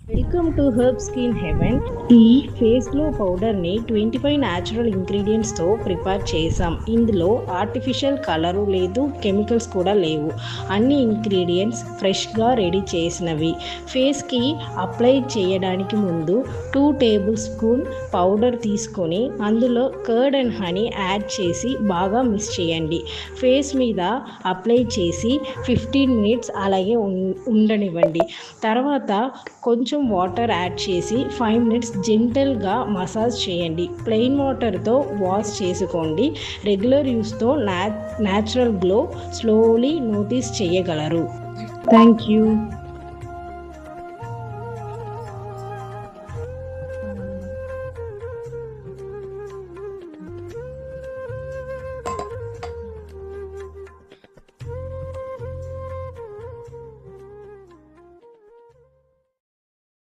Welcome to herb skin heaven. ఈ face glow పౌడర్ని 25 natural ఇంగ్రీడియంట్స్తో ప్రిపేర్ చేసాం. ఇందులో ఆర్టిఫిషియల్ కలరు లేదు, కెమికల్స్ కూడా లేవు. అన్ని ఇంగ్రీడియంట్స్ ఫ్రెష్గా రెడీ చేసినవి. ఫేస్కి అప్లై చేయడానికి ముందు 2 టేబుల్ స్పూన్ పౌడర్ తీసుకొని అందులో కర్డ్ అండ్ హనీ యాడ్ చేసి బాగా మిక్స్ చేయండి. ఫేస్ మీద అప్లై చేసి 15 మినిట్స్ అలాగే ఉండనివ్వండి. తర్వాత కొంచెం వాటర్ యాడ్ చేసి 5 మినిట్స్ జెంటల్గా మసాజ్ చేయండి. ప్లెయిన్ వాటర్తో వాష్ చేసుకోండి. రెగ్యులర్ యూస్తో న్యాచురల్ గ్లో స్లోలీ నోటీస్ చేయగలరు. Thank you.